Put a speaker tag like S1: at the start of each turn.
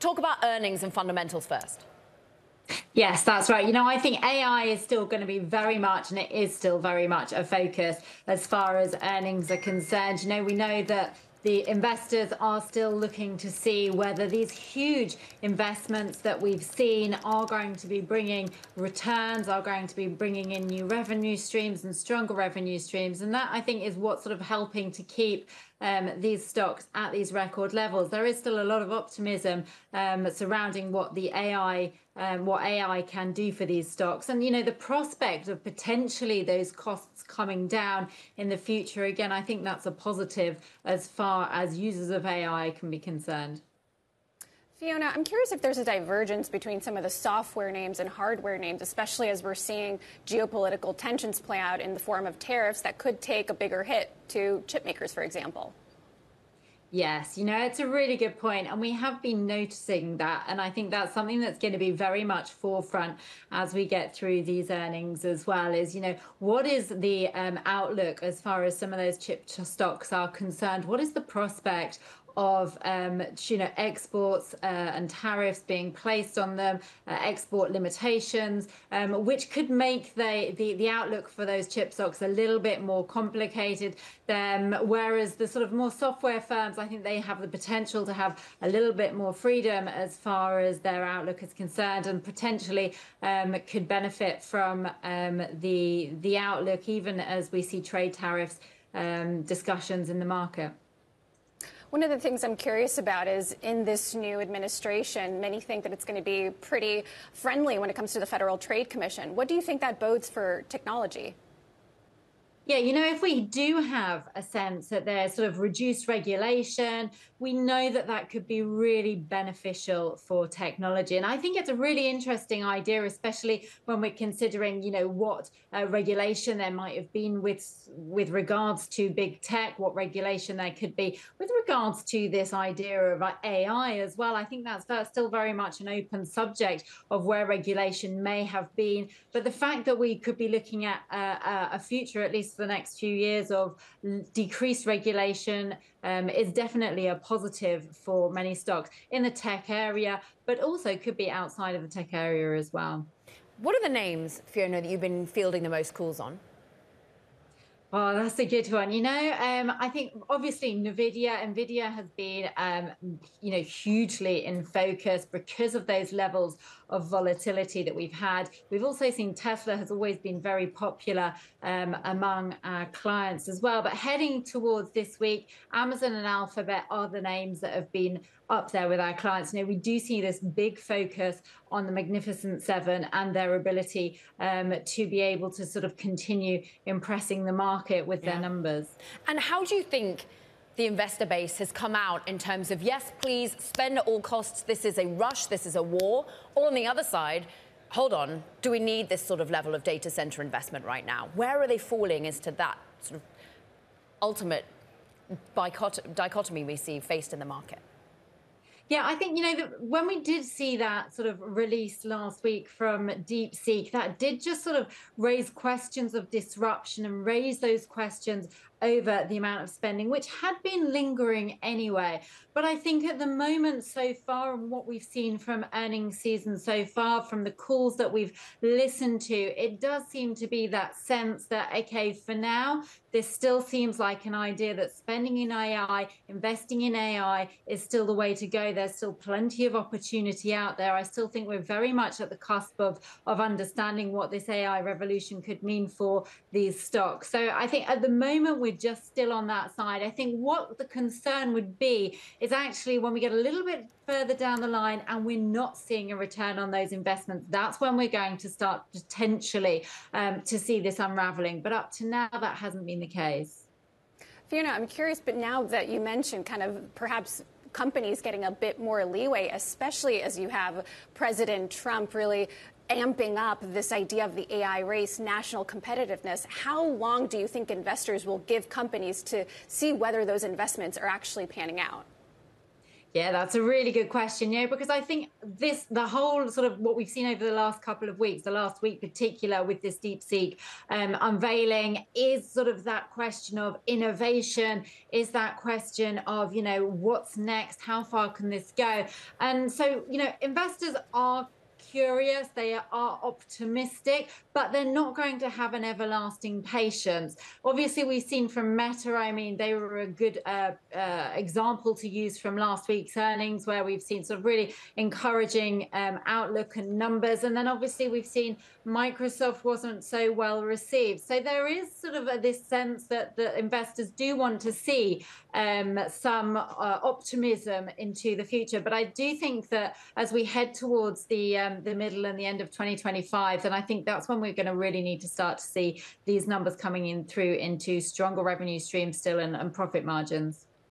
S1: talk about earnings and fundamentals first.
S2: Yes, that's right. I think AI is still going to be very much, and it is still very much a focus as far as earnings are concerned. We know that the investors are still looking to see whether these huge investments that we've seen are going to be bringing returns, are going to be bringing in new revenue streams and stronger revenue streams. And that, I think, is what's sort of helping to keep these stocks at these record levels. There is still a lot of optimism surrounding what AI can do for these stocks. And, the prospect of potentially those costs coming down in the future, again, I think that's a positive as far as users of AI can be concerned.
S3: Fiona, I'm curious if there's a divergence between some of the software names and hardware names, especially as we're seeing geopolitical tensions play out in the form of tariffs that could take a bigger hit to chip makers, for example.
S2: Yes, it's a really good point, and we have been noticing that, and I think that's something that's going to be very much forefront as we get through these earnings as well, is, what is the outlook as far as some of those chip stocks are concerned? What is the prospect of exports and tariffs being placed on them, export limitations, which could make the outlook for those chip stocks a little bit more complicated. Whereas the sort of more software firms, I think they have the potential to have a little bit more freedom as far as their outlook is concerned, and potentially could benefit from the outlook, even as we see trade tariffs discussions in the market.
S3: One of the things I'm curious about is in this new administration, many think that it's going to be pretty friendly when it comes to the Federal Trade Commission. What do you think that bodes for technology?
S2: Yeah, if we do have a sense that there's sort of reduced regulation, we know that that could be really beneficial for technology. And I think it's a really interesting idea, especially when we're considering, what regulation there might have been with regards to big tech, what regulation there could be with regards to this idea of AI as well. I think that's still very much an open subject of where regulation may have been. But the fact that we could be looking at a future, at least for the next few years, of decreased regulation is definitely a positive for many stocks in the tech area, but also could be outside of the tech area as well.
S1: What are the names, Fiona, that you've been fielding the most calls on?
S2: Oh, that's a good one. I think obviously NVIDIA has been, hugely in focus because of those levels of volatility that we've had. We've also seen Tesla has always been very popular among our clients as well. But heading towards this week, Amazon and Alphabet are the names that have been up there with our clients. We do see this big focus on the Magnificent Seven and their ability to be able to sort of continue impressing the market with their numbers.
S1: And how do you think the investor base has come out in terms of, yes, please spend at all costs, this is a rush, this is a war, or on the other side, hold on, do we need this sort of level of data center investment right now? Where are they falling as to that sort of ultimate dichotomy we see faced in the market?
S2: Yeah, I think, when we did see that sort of release last week from DeepSeek, that did just sort of raise questions of disruption and raise those questions over the amount of spending, which had been lingering anyway. But I think at the moment so far, and what we've seen from earnings season so far, from the calls that we've listened to, it does seem to be that sense that, okay, for now, this still seems like an idea that spending in AI, investing in AI is still the way to go. There's still plenty of opportunity out there. I still think we're very much at the cusp of understanding what this AI revolution could mean for these stocks. So I think at the moment, we're just still on that side. I think what the concern would be is actually when we get a little bit further down the line and we're not seeing a return on those investments, that's when we're going to start potentially to see this unraveling. But up to now, that hasn't been the case.
S3: Fiona, I'm curious, but now that you mentioned kind of perhaps companies getting a bit more leeway, especially as you have President Trump really amping up this idea of the AI race, national competitiveness, how long do you think investors will give companies to see whether those investments are actually panning out?
S2: Yeah, that's a really good question. Because I think the whole sort of what we've seen over the last couple of weeks, the last week particular with this DeepSeek unveiling, is sort of that question of innovation, is that question of, what's next? How far can this go? And so, investors are curious, they are optimistic, but they're not going to have an everlasting patience. Obviously, we've seen from Meta, I mean, they were a good example to use from last week's earnings, where we've seen sort of really encouraging outlook and numbers. And then obviously we've seen Microsoft wasn't so well received. So there is sort of this sense that the investors do want to see some optimism into the future. But I do think that as we head towards the middle and the end of 2025, then I think that's when we're going to really need to start to see these numbers coming in through into stronger revenue streams still and profit margins.